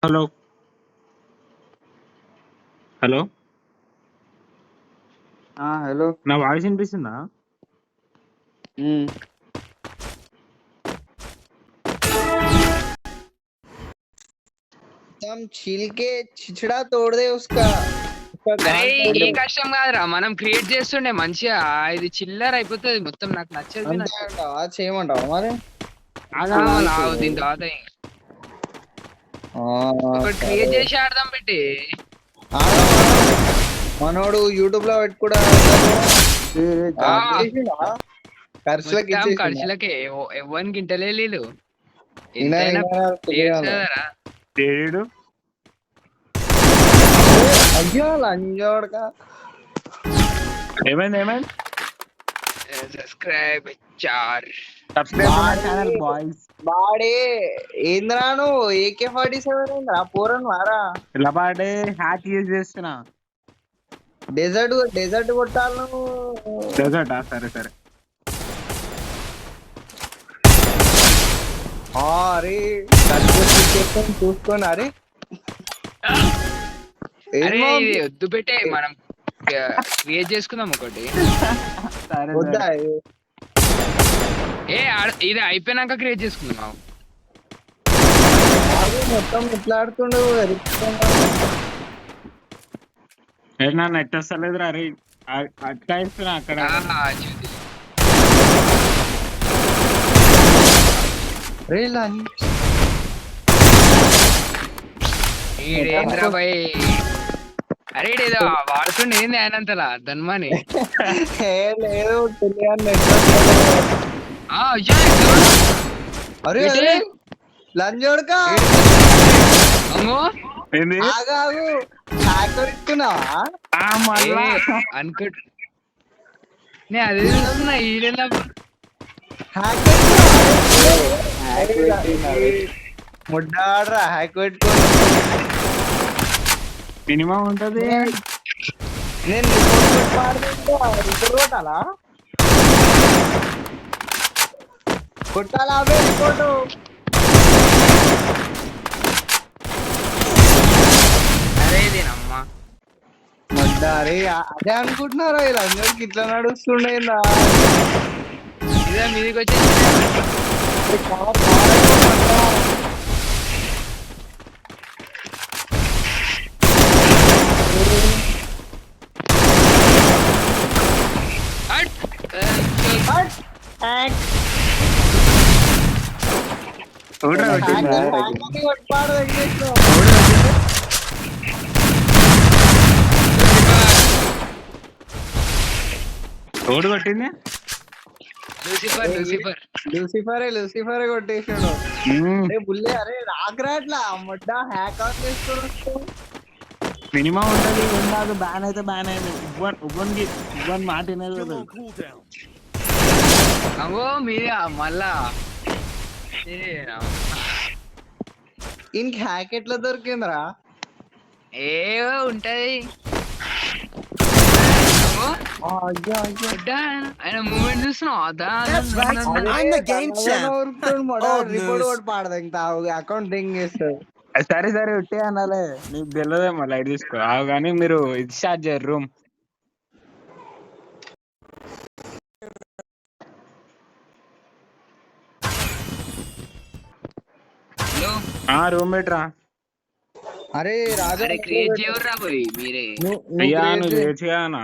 Hello. Hello. Hello. నా voice వినిపిస్తుందా? हम छील के छिछड़ा तोड़ दे उसका అరే गांड तोड़ ఏ दे కష్టం కాదురా, మనం క్రియేట్ చేస్తుండే మంచిగా. ఇది చిల్లర అయిపోతుంది మొత్తం. నాకు నచ్చదు అంతే నచ్చదు. అంటావా చేయమంటావా మరి లావు దీని తర్వాత ఆ, ఒకటి సరే క్రియేట్ చేసి ఆడదాం పెట్టి. ఆడదాం, మనోడు యూట్యూబ్ లో పెట్టి కూడా ఆ, ఇచ్చేసిండా ఖర్చులకు మొత్తం ఇచ్చేసిండా ఖర్చులకే ఎవ్వరికి ఇంటలే లేదు. ఈయన ఎంతైనా ఈయన ప్లేయర్స్ తెలియాలి కదరా. ఏడు అయ్యో లంజోడక ఏమైంది ఏమైంది? సబ్స్క్రైబ్ చార్. Subscribe to my channel boys. బాడే ఏంద్రాను AK-47 ఏంద్రా పోరను వారా ఇలా పాటే హ్యాక్ యూజ్ చేస్తున్నా. డెజర్ట్ కొట్టాలి నువ్వు డెజర్టా? సరే సరే. అరే చూసుకొని అరే అరే ఏమో ఇది వద్దు పెట్టే, మనం క్రియేట్ చేసుకుందాం ఒకటి. సరే వద్దా సరే. ఇది అయిపోయినాక క్రియేట్ చేసుకుందాం. అరే మొత్తం ఎట్లాడుతుండు నా నెట్ వస్తలేదు రా. అరే అట్లా ఇస్తున్నా అక్కడ. రే లాని ఈడేంద్రా భయ్. అరే ఇదేదో వాడుతుండే ఏంది ఆయనంతలా ధన్మాని. లేదు తెలియని అరే అరే లంజోడకా అమ్మో ఏంది? ఆగాగు హ్యాకర్ ఇస్తున్నావా మళ్ళా అనుకోట్ నే అదే చూస్తున్నా. ఈడేనా హ్యాకర్ ముడ్డాడరా హ్యాక్ పెట్టుకొని మినిమం ఉంటది. నేను రిపోర్ట్ కొట్టాలా కొట్టాలా అవే రిపోర్టు అరే ఇదేనమ్మా. ముడ్డారి అదే అనుకుంటున్నారా ఇలా అందరికి ఇట్లా నడుస్తుండేందా ఇదే మీదికి వచ్చి చూడరా పెట్టిందా? ఓడి కొట్టింది. లూసిఫర్ కొట్టేసాడు బుల్లే. అరే రాకరా అట్లా మొడ్డ హ్యాక్ ఆన్ చేసుకోవచ్చు మినిమం ఉంటది. ఏం కాదు, బ్యాన్ అయితే బ్యాన్ అయింది. ఉబ్బన్ మాట వినేది లేదు. అవో మీరే మళ్ళా ఇంక హ్యాక్ ఎట్లా దొరికిందిరా ఏవో ఉంటది. ఆయన మూమెంట్ చూస్తున్నావు. రిపోర్ట్ పాడదా ఇంకా అకౌంట్ రింగ్ చేస్తాడు సరే సరే ఉట్టే అనాలే. నీకు తెలియదేమో, లైట్ తీసుకో. కానీ మీరు ఇది స్టార్ట్ చేయరు రూమ్. రూమ్ పెట్టరా. అరే రాజా క్రియేట్ చేయరు రా పోయి మీరే. అయ్యా నువ్వు చేయొచ్చుగానా.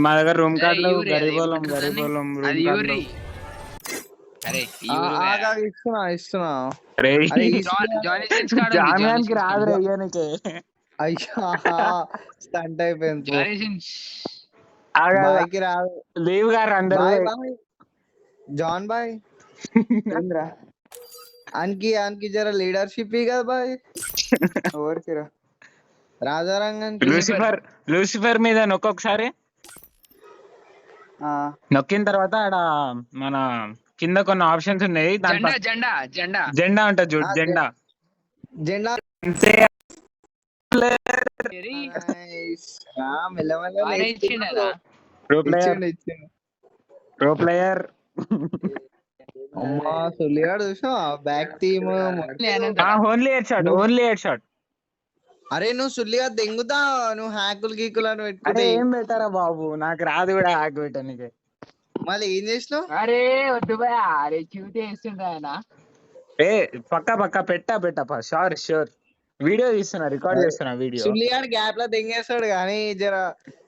మా దగ్గర రూమ్ కార్డులు గరీబోళం అది యూరి. అరే ఇస్తున్నా జాన్యానికి రాదు అయ్యానికి. అయ్యా స్టంట్ అయిపోయింది రాదు. లీవ్ గారు అందరూ. జాన్ బాయ్ ఆనికి జర లీడర్షిప్ కదా బాయ్. ఎవరికిరా రాజారంగానికి లూసిఫర్ మీద నొక్కొకసారి. నొక్కిన తర్వాత ఆడ మన కింద కొన్ని ఆప్షన్స్ ఉన్నాయి. జెండా ఉంటుంది చూడు. జెండా ప్రో ప్లేయర్ అమ్మా సొల్లిగాడు చూసా back theme. Only head shot, only head shot. అరే నువ్వు సుల్లిగా దెంగుతా, నువ్వు హ్యాకులు గీకులు అని అరే పెట్టుకుంటే ఏం పెట్టారా బాబు, నాకు రాదు కూడా హ్యాక్ పెట్టడానికి. మళ్ళీ ఏం చేసినావు? అరే వద్దు భయ, అరే చూతే వేస్తుంటా ఆయన. ఏ పక్కా పెట్టా షూర్ వీడియో తీస్తున్నా, రికార్డ్ చేస్తున్నా వీడియో. సుల్లిగాడు గ్యాప్ లో దెంగేస్తాడు కానీ జర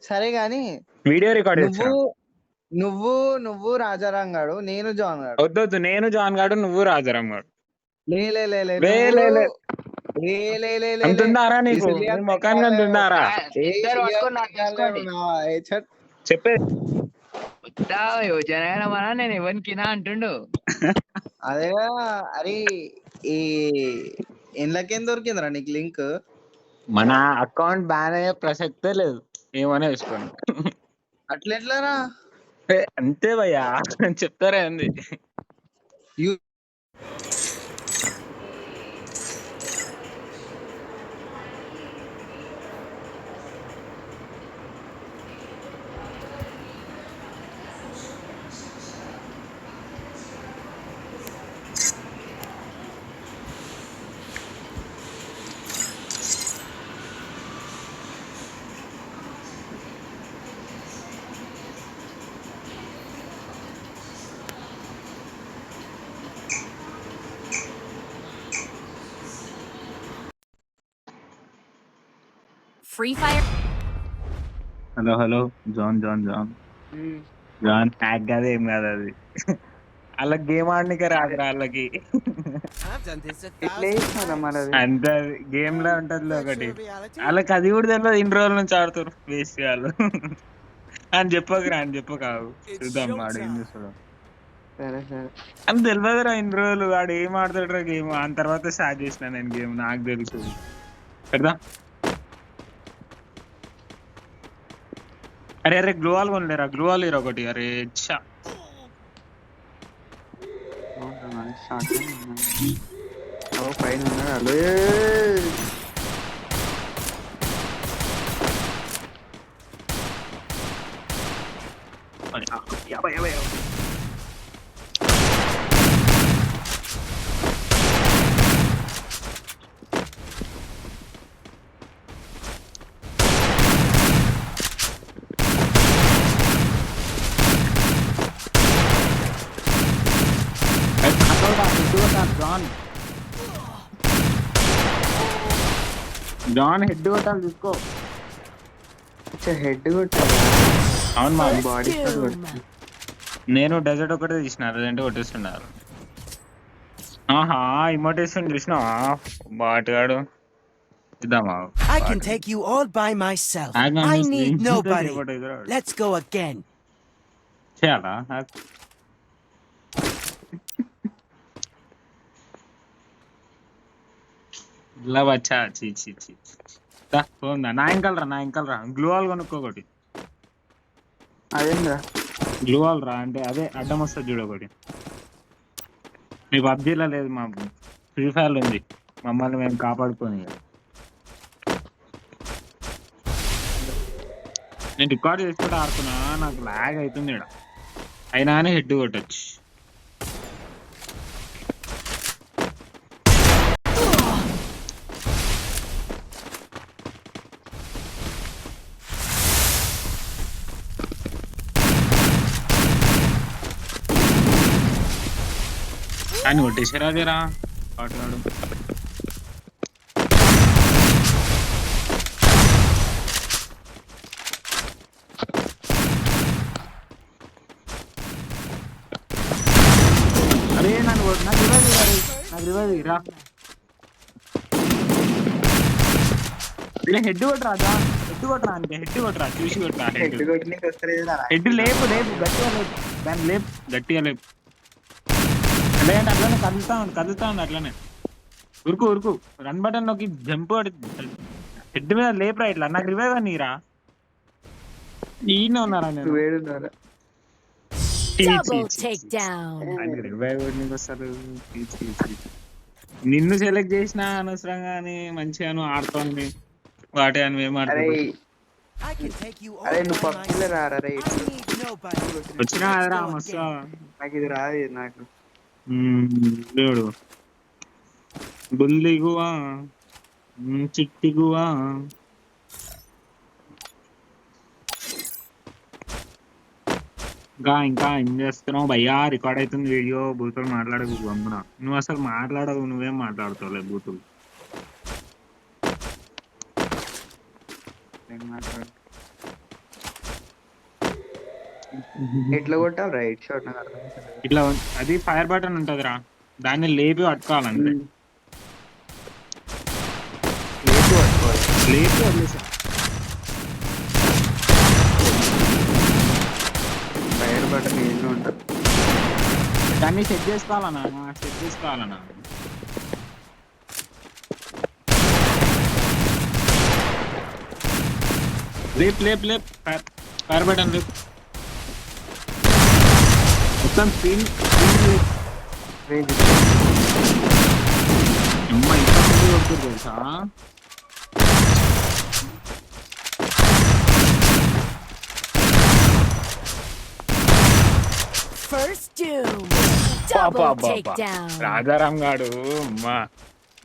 సరే గాని వీడియో రికార్డ్ చేస్తున్నా. నువ్వు నువ్వు రాజారాం గాడు, నేను జాన్ గాడు. వద్దొద్దు, నేను జాన్ గాడు, నువ్వు రాజారాం గాడు. అంటున్నారా నీకు ముఖాన్ని అంటున్నారా? చెప్పే యోజన మన నేను ఎవరికినా అంటుండు. అదే అరే ఈ ఎండ్లకేం దొరికిందిరా నీకు లింక్? మన అకౌంట్ బ్యాన్ అయ్యే ప్రసక్తే లేదు, ఏమైనా వేసుకోండి. అట్లెట్లారా? అంతే భయ్యా, చెప్తారా అంది. Free Fire. Hello John hack కాదు, ఏం కాదు అది. వాళ్ళకి గేమ్ ఆడనికే రాదురా వాళ్ళకి. అంతే, అది గేమ్ లో ఉంటది ఒకటి. వాళ్ళకి అది కూడా తెలియదు, ఇన్ని రోజుల నుంచి ఆడుతారు వేస్ట్ వాళ్ళు. అని చెప్పక చూద్దాం వాడు ఏం చేస్తాడు అని తెలియదురా. ఇన్ని రోజులు వాడు ఏం ఆడతాడు గేమ్, అని తర్వాత స్టార్ట్ చేసిన నేను గేమ్, నాకు తెలుసు. పెడదా అరే గ్లూవాల్ కొనలేరా? గ్లూవాల్ ఇరా ఒకటి. అరే ఛా, పైన ఉన్నాడు. జాన్ హెడ్ కొట్టాలి చూసుకో. హెడ్ కొట్టాలి? అవును, మా బాడీ నేను డెజర్ట్ ఒకటే తీసిన, అదంటే కొట్టేస్తున్నారు. ఆహా ఇమోటేషన్ చూసినావా బాటగాడు? ఇద్దామా? I can take you all by myself. I need nobody. Let's go again. చేయాలా? ఇలా వచ్చా నా ఇంకల్ రా గ్లూవాల్ కొనుక్కోకటి. అదేందా గ్లూవాల్ రా అంటే అదే అడ్డం వస్తుంది చూడు ఒకటి. మీ పబ్జీలో లేదు, మా ఫ్రీ ఫైర్ ఉంది. మమ్మల్ని మేము కాపాడుకొని నేను రికార్డ్ చేసుకుంటూ ఆడుతున్నా, నాకు లాగ్ అవుతుంది ఇక్కడ. అయినా అని హెడ్ కొట్టచ్చు. కానీ కొట్టేసారా అదేరా పాటగాడు. అరే నాకు రివైవ్ రా. హెడ్ కొట్టరా, అంటే హెడ్ కొట్టరా, చూసి కొట్టరా. హెడ్ లేపు దాన్ని గట్టిగా లేపు. లేదంటే అట్లనే కదులుతా ఉంది అట్లనే. ఉరుకు రన్ బటన్ నొక్కి జంప్ హెడ్ మీద లేపురా ఇట్లా. నాకు రివైవ్ నీరా, ఈయన ఉన్నారా? నేను రివైవ్ అసలు నిన్ను సెలెక్ట్ చేసిన అనవసరంగా అని మంచిగా నువ్వు ఆడుతోంది వాటి అని మేము వచ్చినా మస్తు. నాకు ఇది రాదు. నాకు లేడు బుల్లి గువా చిట్టి గువా. ఇంకా ఏం చేస్తున్నావు భయ్యా? రికార్డ్ అవుతుంది వీడియో. బూతులు మాట్లాడకు అమ్మున. నువ్వు అసలు మాట్లాడవు, నువ్వేం మాట్లాడుతావులే బూతులు. ఎట్లా కొట్టావు రైట్ షాట్? నాకు అర్థం కాలేదు. ఇట్లా అది ఫైర్ బటన్ ఉంటదిరా, దాన్ని లేపి పట్టుకోవాలంటే. లేచి పట్టుకోవాలి. లేపి వదిలేసా. ఫైర్ బటన్ ఏదో ఉంటుంది. దాన్ని సెట్ చేసుకోవాలన్నా, సెట్ చేసుకోవాలన్నా. లేప్ లేప్ లేప్ ఫైర్ బటన్ లేప్. మొత్తం స్క్రీన్ అమ్మ ఇంత మంది కొడుతుంది తెలుసా. First doom. Double takedown. Rajaram గాడు అమ్మా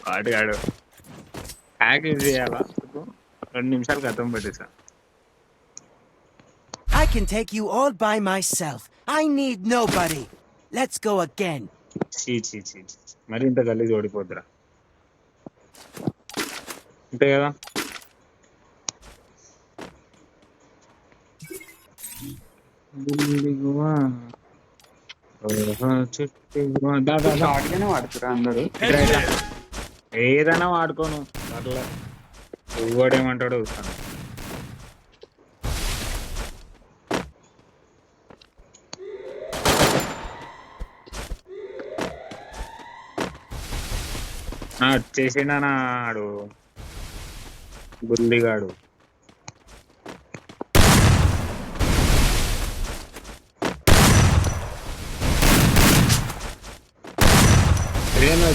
వాడుగాడు హ్యాక్ చేయాలా? 2 నిమిషాలు గతం పెట్టేసా. I can take you all by myself. I need nobody. Let's go again. చీ చీ చీ మరి ఇంత గలీజ్ ఓడిపోద్దురా. అంతే కదా. షార్ట్ గానే వాడుతురా అందరూ. ఏదైనా వాడుకోను అట్లా. ఎవడేమంటాడో చూస్తాను. వచ్చేసిండా నాడు బుల్లిగాడు.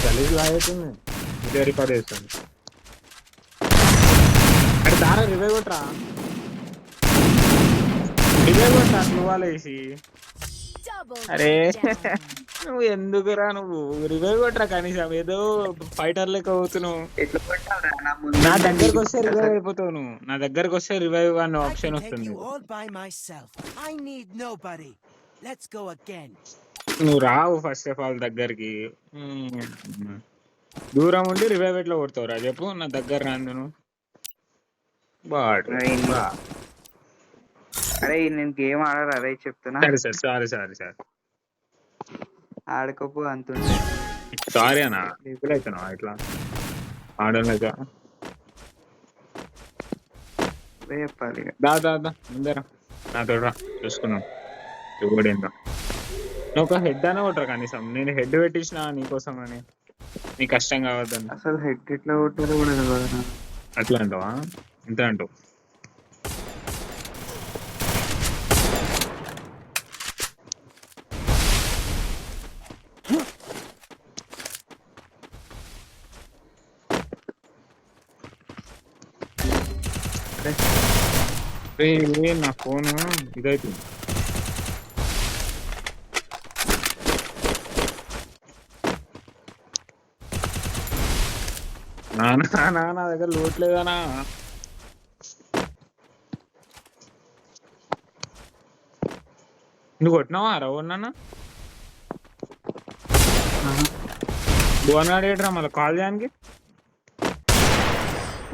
గలీజ్ లాగైతుంది. ఇదే రికార్డ్ చేస్తాను. అరే దారా రివైవ్ కొట్రా, రివైవ్ కొట్రా నువ్వాలేసి. Double అరే takedown. నువ్వు ఎందుకురా, నువ్వు రివైవ్ కొట్రా కనీసం. ఏదో ఫైటర్ లెక్క అవుతున్నావు. ఎట్లా కొట్టావురా? నా ముందు నా దగ్గరకు వస్తే రివైవ్ అయిపోతావు నువ్వు. నా దగ్గరకు వస్తే రివైవ్ అనే I ఆప్షన్ can take వస్తుంది. you all by myself. I need nobody. Let's go again. నువ్వు రావు ఫస్ట్ ఆఫ్ ఆల్ దగ్గరికి. దూరం ఉండి రివైవ్ ఎట్లా కొడతావురా చెప్పు? నా దగ్గర రాను నువ్వు. అరే నేను గేమ్ ఆడరా అదే చెప్తున్నా. సరే సార్, సారీ సారీ సార్, ఆడకపో అంతుంటే. సారీ అన్నా. ఇప్పుడు అవుతున్నావా ఇట్లా ఆడలేక? అదే చెప్పాలి ఇక. దా ముందరా నాతో రా, చూసుకున్నాం ఎవడేందో. నువ్వు ఒక హెడ్ అనే కొట్టరా కనీసం. నేను హెడ్ పెట్టించిన నీకోసం అని, నీ కష్టం కావద్దని. అసలు హెడ్ ఎట్లా కొట్టారో కూడా తెలియదు. అట్లా అంటావా? ఇంత అంటావు. నా ఫోన్ ఇదైతుంది. నా దగ్గర లోట్ లేదనా. నువ్వు కొట్టినావా రవన్నా? బోన్ అడిగేట్రా మళ్ళీ కాల్ చేయడానికి.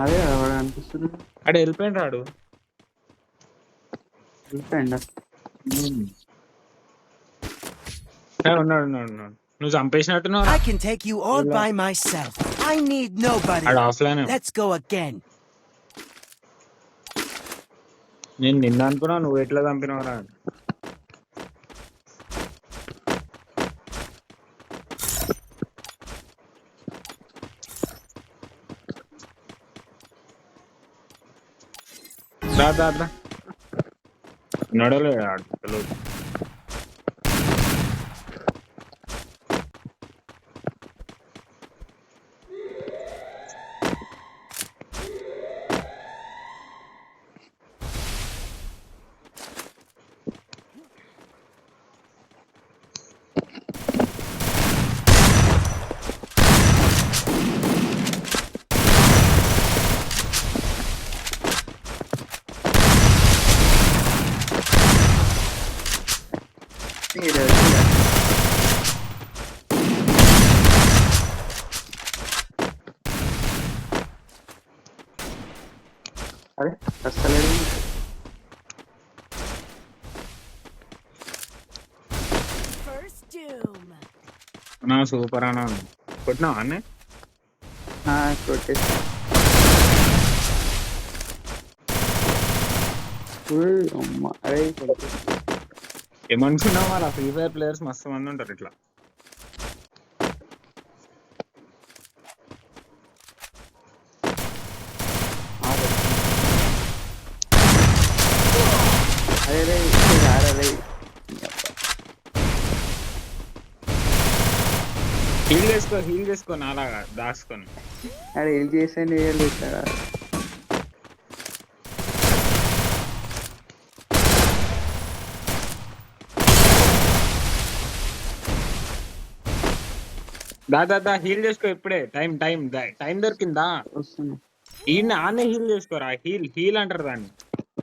అదే వాడు అనిపిస్తుంది. అడే వెళ్ళిపోయింది రాడు. ఉన్నాడు నువ్వు చంపేసినట్టున్నావు. I can take you all by myself. I need nobody. ఆడు ఆఫ్లైన్. Let's go again. నేను నిన్న అనుకున్నా నువ్వు ఎట్లా చంపినవరా. దా నడవలే ఆడు తెలియదు. అరే అసలు First doom. నా సూపర్ అన్న కొట్టినావా అన్నే కొట్టేసి అమ్మ అరే ఏమనుకున్నావు మరి ఫ్రీ ఫైర్ ప్లేయర్స్ మస్తు మంది ఉంటారు ఇట్లా. అరే అరే హీల్ చేసుకో నాలాగా దాచుకొని. అరే ఏం చేసాను ఇక్కడ దా హీల్ చేసుకో ఇప్పుడే. టైం దొరికిందా? వస్తున్నా ఈయన ఆనే హీల్ చేసుకోరా. హీల్ అంటారు దాన్ని.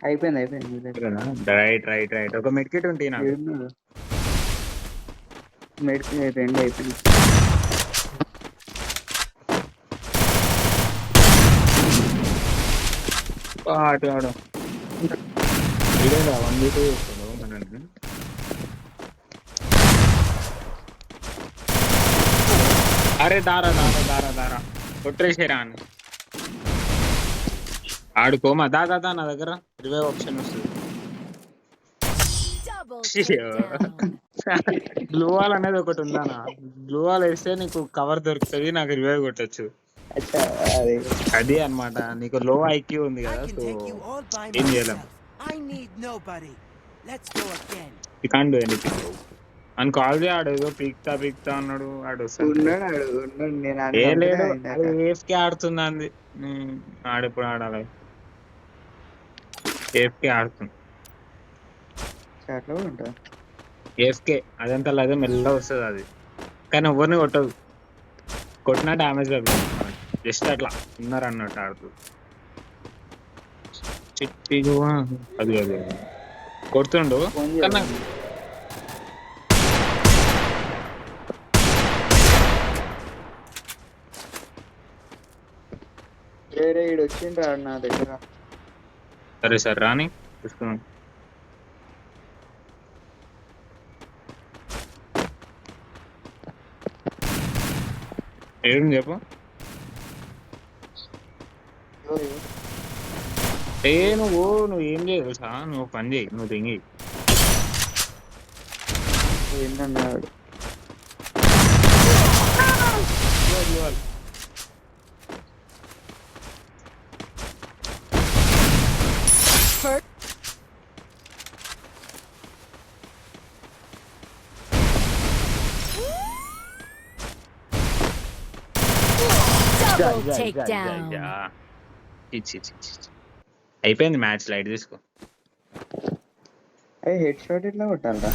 అయిపోయింది రైట్ ఒక మెడ్ కిట్ ఉంటే నాకు. మెడిసిన్ అయిపోయింది అటు ఆడు ఇదేగా 1v2 చేస్తున్నావు మనల్ని. అరే దారా కొట్టేసేరా అని ఆడుకోమా. దా నా దగ్గర రివైవ్ ఆప్షన్ వస్తుంది. Double takedown. గ్లూ వాల్ అనేది ఒకటి ఉందానా. గ్లూ వాల్ వేస్తే నీకు కవర్ దొరుకుతుంది, నాకు రివైవ్ కొట్టచ్చు. అది అన్నమాట. నీకు లో ఐక్యూ ఉంది I కదా, can so take you all by ఏం చేయలేం. myself. I need nobody. Let's go again. You can't do anything. అని కాల్ చేయ ఆడు ఏదో పీక్తా అన్నాడు. ఆడు ఏ లేడు, అది ఏఫ్కే ఆడుతుంది అంది. ఆడు ఎప్పుడు ఆడాలి? ఏఫ్కే ఆడుతుంది. ఏఫ్కే అదంతా అదే మెల్ల వస్తుంది అది, కానీ ఎవరిని కొట్టదు. కొట్టినా డ్యామేజ్ అవుతుంది. జస్ట్ అట్లా ఉన్నారు అన్నట్టు ఆడుతూ చిట్టిగా అది కొడుతుండు. కన్నా వేరే ఈడు వచ్చిండ్రా నా దగ్గర. సరే రాని చూసుకున్నాం. ఏడు చెప్పు. నువ్వు ఏం చేయవు సా, నువ్వు పని చేయి, నువ్వు తెంగి. ఏంటన్నాడు Double takedown. అయిపోయింది మ్యాచ్. లైట్ తీసుకో. హెడ్ షాట్ ఎట్లా కొట్టాలరా?